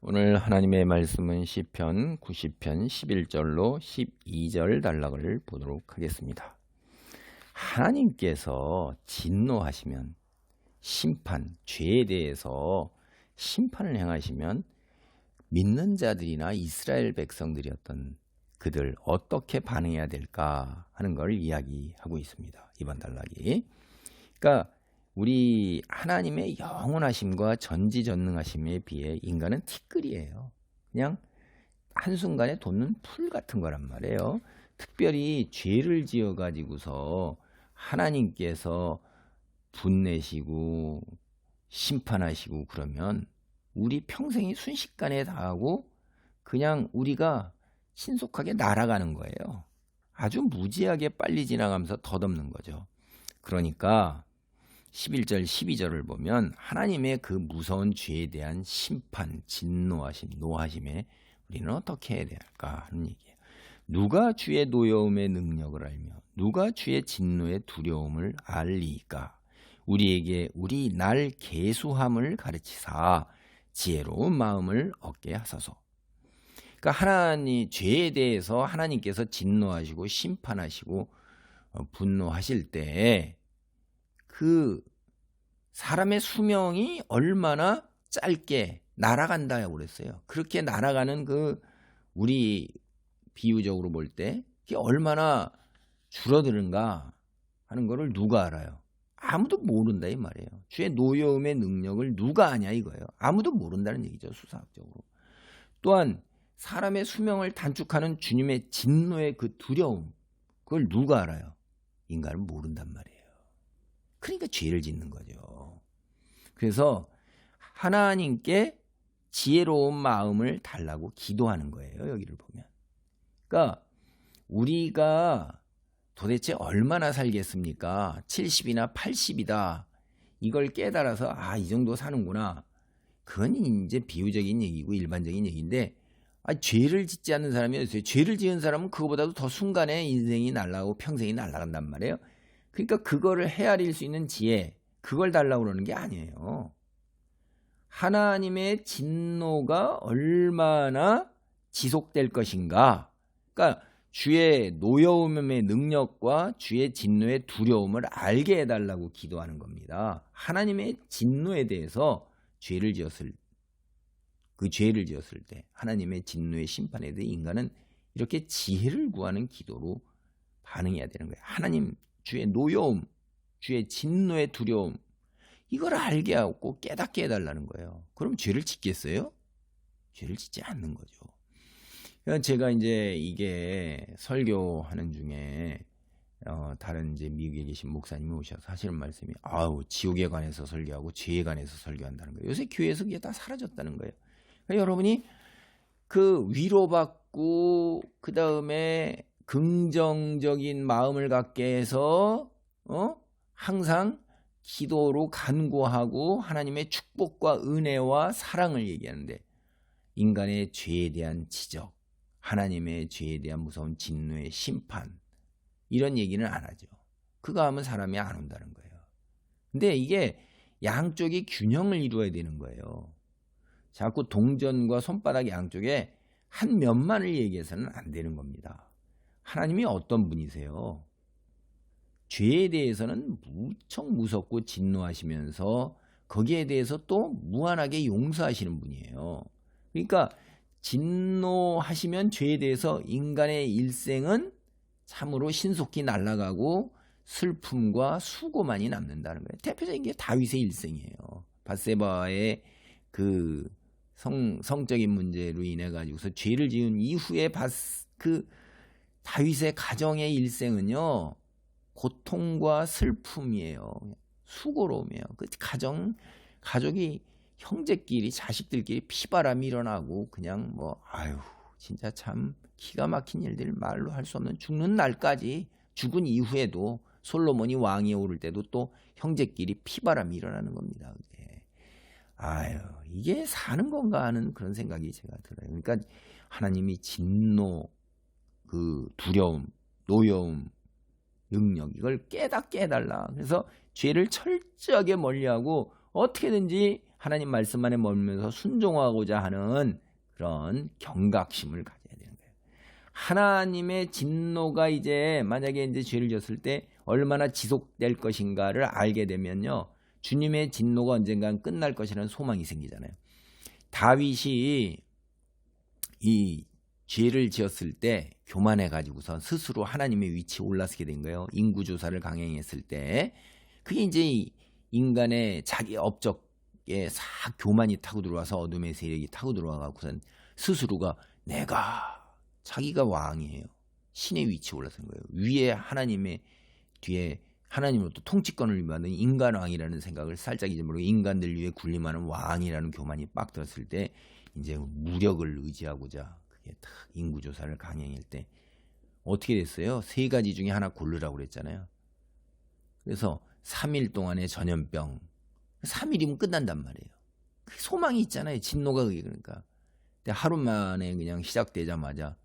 오늘 하나님의 말씀은 시편 90편 11절로 12절 단락을 보도록 하겠습니다. 하나님께서 진노하시면 심판, 죄에 대해서 심판을 행하시면 믿는 자들이나 이스라엘 백성들이었던 그들 어떻게 반응해야 될까 하는 걸 이야기하고 있습니다. 이번 단락이. 그러니까 우리 하나님의 영원하심과 전지전능하심에 비해 인간은 티끌이에요. 그냥 한순간에 돋는 풀 같은 거란 말이에요. 특별히 죄를 지어 가지고서 하나님께서 분내시고 심판하시고 그러면 우리 평생이 순식간에 다 하고 그냥 우리가 신속하게 날아가는 거예요. 아주 무지하게 빨리 지나가면서 덧없는 거죠. 그러니까 11절 12절을 보면 하나님의 그 무서운 죄에 대한 심판, 진노하심, 노하심에 우리는 어떻게 해야 될까 하는 얘기예요. 누가 주의 노여움의 능력을 알며 누가 주의 진노의 두려움을 알리까? 우리에게 우리 날 계수함을 가르치사 지혜로운 마음을 얻게 하소서. 그러니까 하나님 죄에 대해서 하나님께서 진노하시고 심판하시고 분노하실 때 그 사람의 수명이 얼마나 짧게 날아간다고 그랬어요. 그렇게 날아가는 그 우리 비유적으로 볼 때 그게 얼마나 줄어드는가 하는 거를 누가 알아요? 아무도 모른다 이 말이에요. 주의 노여움의 능력을 누가 아냐 이거예요. 아무도 모른다는 얘기죠. 수사학적으로. 또한 사람의 수명을 단축하는 주님의 진노의 그 두려움, 그걸 누가 알아요? 인간은 모른단 말이에요. 그러니까 죄를 짓는 거죠. 그래서 하나님께 지혜로운 마음을 달라고 기도하는 거예요. 여기를 보면. 그러니까 우리가 도대체 얼마나 살겠습니까? 70이나 80이다. 이걸 깨달아서 이 정도 사는구나. 그건 이제 비유적인 얘기고 일반적인 얘기인데 죄를 짓지 않는 사람이 어딨어요? 죄를 지은 사람은 그거보다도 더 순간에 인생이 날아가고 평생이 날아간단 말이에요. 그러니까 그거를 헤아릴 수 있는 지혜, 그걸 달라고 그러는 게 아니에요. 하나님의 진노가 얼마나 지속될 것인가. 그러니까 주의 노여움의 능력과 주의 진노의 두려움을 알게 해달라고 기도하는 겁니다. 하나님의 진노에 대해서 죄를 지었을 때 하나님의 진노의 심판에 대해 인간은 이렇게 지혜를 구하는 기도로 반응해야 되는 거예요. 하나님 주의 노여움, 주의 진노의 두려움, 이걸 알게 하고 깨닫게 해달라는 거예요. 그럼 죄를 짓겠어요? 죄를 짓지 않는 거죠. 그러니까 제가 이제 이게 설교하는 중에 다른 이제 미국에 계신 목사님이 오셔서 하시는 말씀이 지옥에 관해서 설교하고 죄에 관해서 설교한다는 거예요. 요새 교회에서 그게 다 사라졌다는 거예요. 그러니까 여러분이 그 위로받고 그 다음에 긍정적인 마음을 갖게 해서 항상 기도로 간구하고 하나님의 축복과 은혜와 사랑을 얘기하는데 인간의 죄에 대한 지적, 하나님의 죄에 대한 무서운 진노의 심판 이런 얘기는 안 하죠. 그거 하면 사람이 안 온다는 거예요. 근데 이게 양쪽이 균형을 이루어야 되는 거예요. 자꾸 동전과 손바닥 양쪽에 한 면만을 얘기해서는 안 되는 겁니다. 하나님이 어떤 분이세요? 죄에 대해서는 무척 무섭고 진노하시면서 거기에 대해서 또 무한하게 용서하시는 분이에요. 그러니까 진노하시면 죄에 대해서 인간의 일생은 참으로 신속히 날아가고 슬픔과 수고만이 남는다는 거예요. 대표적인 게 다윗의 일생이에요. 밧세바의 그 성적인 문제로 인해 가지고서 죄를 지은 이후에 그 다윗의 가정의 일생은요 고통과 슬픔이에요. 수고로움이에요. 그 가족이 형제끼리 자식들끼리 피바람이 일어나고 그냥 진짜 참 기가 막힌 일들 말로 할 수 없는 죽는 날까지 죽은 이후에도 솔로몬이 왕위에 오를 때도 또 형제끼리 피바람이 일어나는 겁니다. 이게 사는 건가 하는 그런 생각이 제가 들어요. 그러니까 하나님이 진노, 그 두려움, 노여움, 능력 이걸 깨닫게 해달라. 그래서 죄를 철저하게 멀리하고 어떻게든지 하나님 말씀 안에 머물면서 순종하고자 하는 그런 경각심을 가져야 되는 거예요. 하나님의 진노가 이제 만약에 이제 죄를 지었을 때 얼마나 지속될 것인가를 알게 되면요, 주님의 진노가 언젠간 끝날 것이라는 소망이 생기잖아요. 다윗이 이 죄를 지었을 때 교만해 가지고선 스스로 하나님의 위치에 올라서게 된 거예요. 인구조사를 강행했을 때 그게 이제 인간의 자기 업적에 싹 교만이 타고 들어와서 어둠의 세력이 타고 들어와 갖고선 스스로가 내가 자기가 왕이에요. 신의 위치에 올라선 거예요. 위에 하나님의 뒤에 하나님으로부터 통치권을 받는 인간 왕이라는 생각을 살짝 잊어버리고 인간들 위에 군림하는 왕이라는 교만이 빡 들었을 때 이제 무력을 의지하고자 그게 딱 인구조사를 강행할 때 어떻게 됐어요? 3가지 중에 하나 고르라고 그랬잖아요. 그래서 3일 동안의 전염병, 3일이면 끝난단 말이에요. 소망이 있잖아요. 진노가 그게 그러니까. 근데 하루 만에 그냥 시작되자마자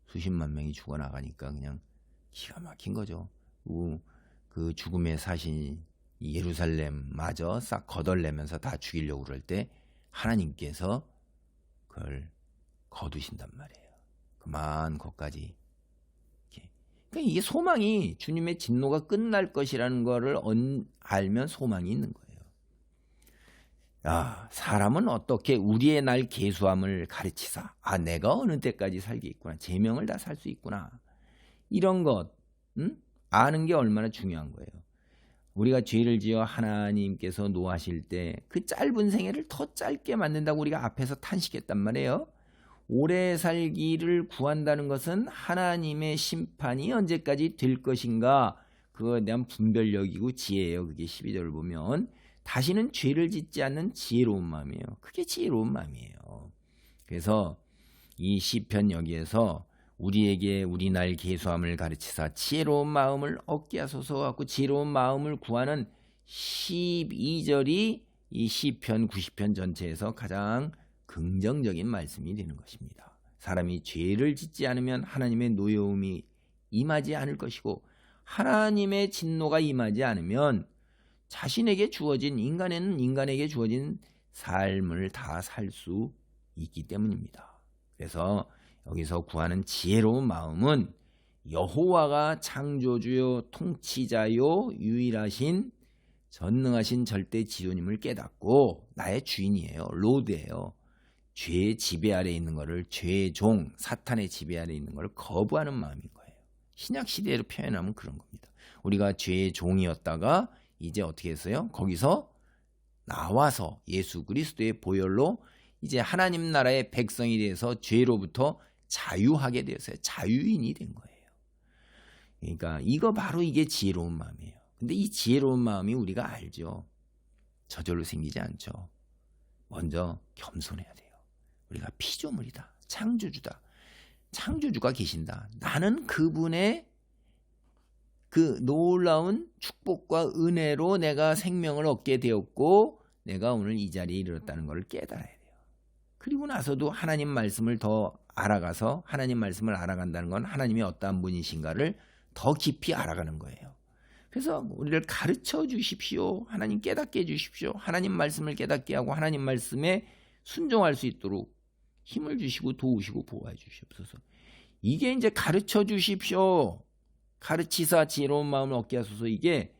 수십만 명이 죽어나가니까 그냥 기가 막힌 거죠. 그 죽음의 사신 예루살렘마저 싹 거덜내면서 다 죽이려고 그럴 때 하나님께서 그걸 거두신단 말이에요. 그만 것까지. 그러니까 이게 소망이 주님의 진노가 끝날 것이라는 거를 알면 소망이 있는 거예요. 사람은 어떻게 우리의 날 계수함을 가르치사. 내가 어느 때까지 살겠구나. 제명을 다 살 수 있구나. 이런 것 아는 게 얼마나 중요한 거예요. 우리가 죄를 지어 하나님께서 노하실 때 그 짧은 생애를 더 짧게 만든다고 우리가 앞에서 탄식했단 말이에요. 오래 살기를 구한다는 것은 하나님의 심판이 언제까지 될 것인가 그거에 대한 분별력이고 지혜예요. 그게 12절을 보면 다시는 죄를 짓지 않는 지혜로운 마음이에요. 그게 지혜로운 마음이에요. 그래서 이 시편 여기에서 우리에게 우리 날 계수함을 가르치사 지혜로운 마음을 얻게 하소서 갖고 지혜로운 마음을 구하는 12절이 이 시편 90편 전체에서 가장 긍정적인 말씀이 되는 것입니다. 사람이 죄를 짓지 않으면 하나님의 노여움이 임하지 않을 것이고 하나님의 진노가 임하지 않으면 자신에게 주어진 인간에게 주어진 삶을 다 살 수 있기 때문입니다. 그래서 여기서 구하는 지혜로운 마음은 여호와가 창조주요 통치자요 유일하신 전능하신 절대 지존임을 깨닫고 나의 주인이에요. 로드예요. 죄의 지배 아래 있는 것을 죄의 종 사탄의 지배 아래 있는 것을 거부하는 마음인 거예요. 신약 시대로 표현하면 그런 겁니다. 우리가 죄의 종이었다가 이제 어떻게 했어요? 거기서 나와서 예수 그리스도의 보혈로 이제 하나님 나라의 백성이 돼서 죄로부터 자유하게 되었어요. 자유인이 된 거예요. 그러니까 이거 바로 이게 지혜로운 마음이에요. 근데 이 지혜로운 마음이 우리가 알죠. 저절로 생기지 않죠. 먼저 겸손해야 돼요. 우리가 피조물이다. 창조주다. 창조주가 계신다. 나는 그분의 그 놀라운 축복과 은혜로 내가 생명을 얻게 되었고 내가 오늘 이 자리에 이르렀다는 것을 깨달아야 돼요. 그리고 나서도 하나님 말씀을 더 알아가서 하나님 말씀을 알아간다는 건 하나님이 어떠한 분이신가를 더 깊이 알아가는 거예요. 그래서 우리를 가르쳐 주십시오. 하나님 깨닫게 해주십시오. 하나님 말씀을 깨닫게 하고 하나님 말씀에 순종할 수 있도록 힘을 주시고 도우시고 보호해 주시옵소서. 이게 이제 가르쳐 주십시오. 가르치사 지혜로운 마음을 얻게 하소서. 이게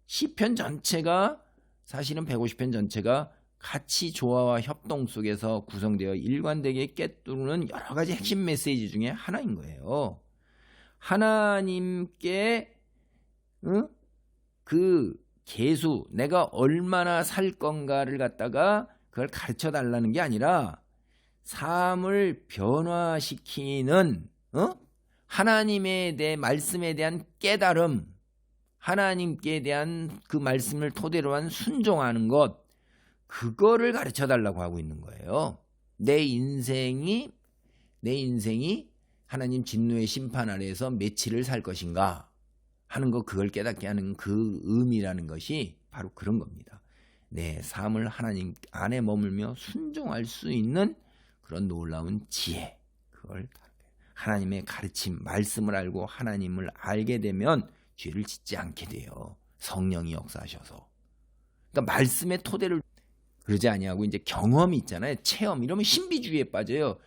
시편 전체가 사실은 150편 전체가 같이 조화와 협동 속에서 구성되어 일관되게 꿰뚫는 여러 가지 핵심 메시지 중에 하나인 거예요. 하나님께 그 계수 내가 얼마나 살 건가를 갖다가 그걸 가르쳐 달라는 게 아니라 삶을 변화시키는 하나님에 대해 말씀에 대한 깨달음, 하나님께 대한 그 말씀을 토대로 한 순종하는 것, 그거를 가르쳐 달라고 하고 있는 거예요. 내 인생이 하나님 진노의 심판 아래에서 며칠을 살 것인가 하는 거, 그걸 깨닫게 하는 그 의미라는 것이 바로 그런 겁니다. 내 삶을 하나님 안에 머물며 순종할 수 있는 그런 놀라운 지혜, 그걸 하나님의 가르침, 말씀을 알고 하나님을 알게 되면 죄를 짓지 않게 돼요. 성령이 역사하셔서. 그러니까 말씀의 토대를 그러지 아니하고 이제 경험이 있잖아요. 체험 이러면 신비주의에 빠져요.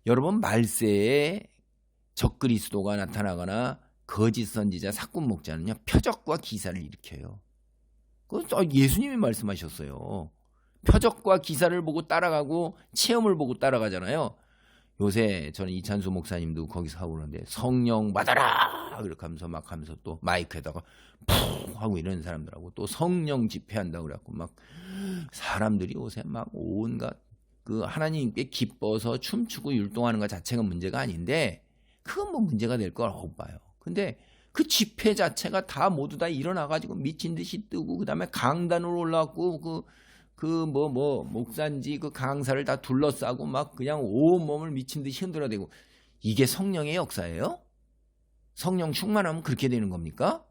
여러분 말세에 적그리스도가 나타나거나 거짓 선지자 사꾼 목자는요 표적과 기사를 일으켜요. 그건 예수님이 말씀하셨어요. 표적과 기사를 보고 따라가고 체험을 보고 따라가잖아요. 요새 저는 이찬수 목사님도 거기서 하고 그러는데 성령 받아라 그렇게 하면서 또 마이크에다가 푹 하고 이러는 사람들하고 또 성령 집회한다고 그래갖고 막 사람들이 요새 막 온갖 그 하나님께 기뻐서 춤추고 율동하는 것 자체가 문제가 아닌데 그건 뭐 문제가 될 거라고 봐요. 근데 그 집회 자체가 다 모두 다 일어나가지고 미친 듯이 뜨고 그 다음에 강단으로 올라왔고 목산지 그 강사를 다 둘러싸고 막 그냥 온몸을 미친 듯이 흔들어대고 이게 성령의 역사예요? 성령 충만하면 그렇게 되는 겁니까?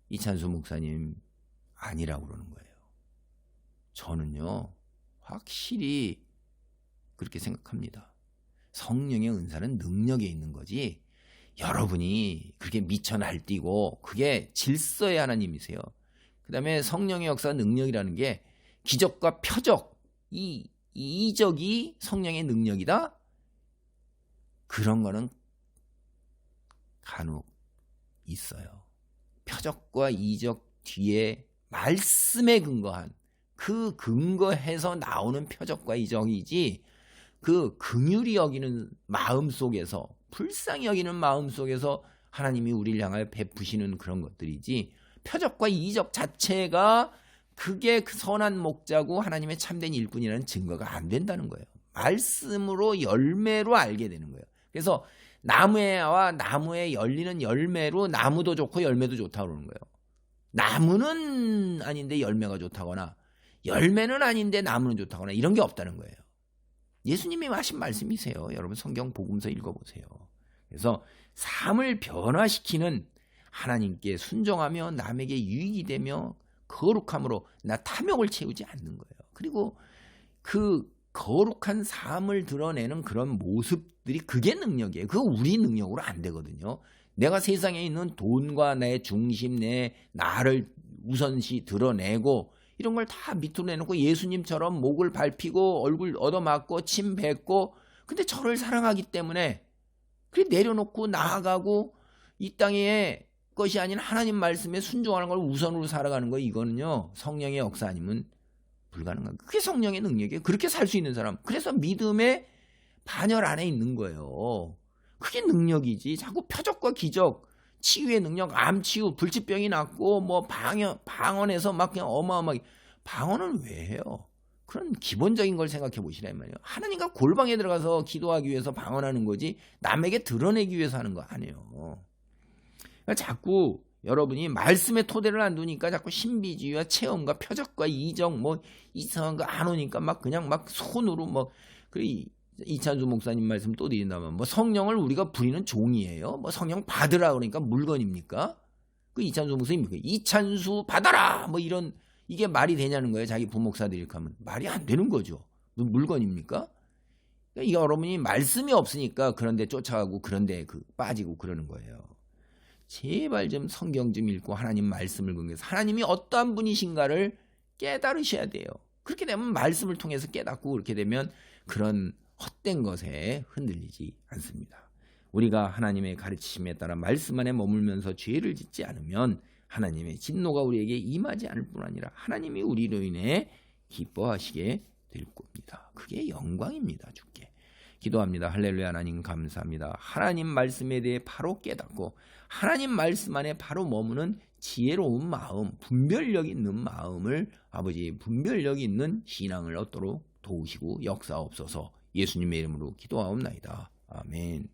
이찬수 목사님 아니라고 그러는 거예요. 저는요 확실히 그렇게 생각합니다. 성령의 은사는 능력에 있는 거지 여러분이 그렇게 미쳐 날뛰고 그게 질서의 하나님이세요. 그 다음에 성령의 역사 능력이라는 게 기적과 표적 이 이적이 성령의 능력이다. 그런 거는 간혹 있어요. 표적과 이적 뒤에 말씀에 근거한 그 근거해서 나오는 표적과 이적이지 그 긍휼히 여기는 마음 속에서 불쌍히 여기는 마음 속에서 하나님이 우리를 향하여 베푸시는 그런 것들이지 표적과 이적 자체가 그게 그 선한 목자고 하나님의 참된 일꾼이라는 증거가 안 된다는 거예요. 말씀으로 열매로 알게 되는 거예요. 그래서 나무와 나무에 열리는 열매로 나무도 좋고 열매도 좋다고 그러는 거예요. 나무는 아닌데 열매가 좋다거나 열매는 아닌데 나무는 좋다거나 이런 게 없다는 거예요. 예수님이 하신 말씀이세요. 여러분 성경 복음서 읽어보세요. 그래서 삶을 변화시키는 하나님께 순종하며 남에게 유익이 되며 거룩함으로 나 탐욕을 채우지 않는 거예요. 그리고 그 거룩한 삶을 드러내는 그런 모습들이 그게 능력이에요. 그거 우리 능력으로 안 되거든요. 내가 세상에 있는 돈과 내 중심, 나를 우선시 드러내고 이런 걸 다 밑으로 내놓고 예수님처럼 목을 밟히고 얼굴 얻어맞고 침 뱉고 근데 저를 사랑하기 때문에 그래 내려놓고 나아가고 이 땅의 것이 아닌 하나님 말씀에 순종하는 걸 우선으로 살아가는 거 이거는요 성령의 역사 아니면 불가능한 그게 성령의 능력이에요. 그렇게 살 수 있는 사람 그래서 믿음의 반열 안에 있는 거예요. 그게 능력이지. 자꾸 표적과 기적 치유의 능력, 암 치유, 불치병이 낫고 뭐 방언에서 막 그냥 어마어마하게 방언은 왜 해요? 그런 기본적인 걸 생각해 보시라 이 말이에요. 하나님과 골방에 들어가서 기도하기 위해서 방언하는 거지 남에게 드러내기 위해서 하는 거 아니에요. 그러니까 자꾸 여러분이 말씀의 토대를 안 두니까 자꾸 신비주의와 체험과 표적과 이적 뭐 이상한 거 안 오니까 막 그냥 막 손으로 뭐 이찬수 목사님 말씀 또 드린다면 뭐 성령을 우리가 부리는 종이에요. 뭐 성령 받으라 그러니까 물건입니까? 그 이찬수 목사님 이찬수 받아라 뭐 이런 이게 말이 되냐는 거예요. 자기 부목사들이 이렇게 하면 말이 안 되는 거죠. 물건입니까? 그러니까 여러분이 말씀이 없으니까 그런데 쫓아가고 그런데 빠지고 그러는 거예요. 제발 좀 성경 좀 읽고 하나님 말씀을 공부해서 하나님이 어떠한 분이신가를 깨달으셔야 돼요. 그렇게 되면 말씀을 통해서 깨닫고 그렇게 되면 그런 헛된 것에 흔들리지 않습니다. 우리가 하나님의 가르치심에 따라 말씀 안에 머물면서 죄를 짓지 않으면 하나님의 진노가 우리에게 임하지 않을 뿐 아니라 하나님이 우리로 인해 기뻐하시게 될 겁니다. 그게 영광입니다. 주께 기도합니다. 할렐루야. 하나님 감사합니다. 하나님 말씀에 대해 바로 깨닫고 하나님 말씀 안에 바로 머무는 지혜로운 마음, 분별력 있는 마음을 아버지 분별력 있는 신앙을 얻도록 도우시고 역사옵소서. 예수님의 이름으로 기도하옵나이다. 아멘.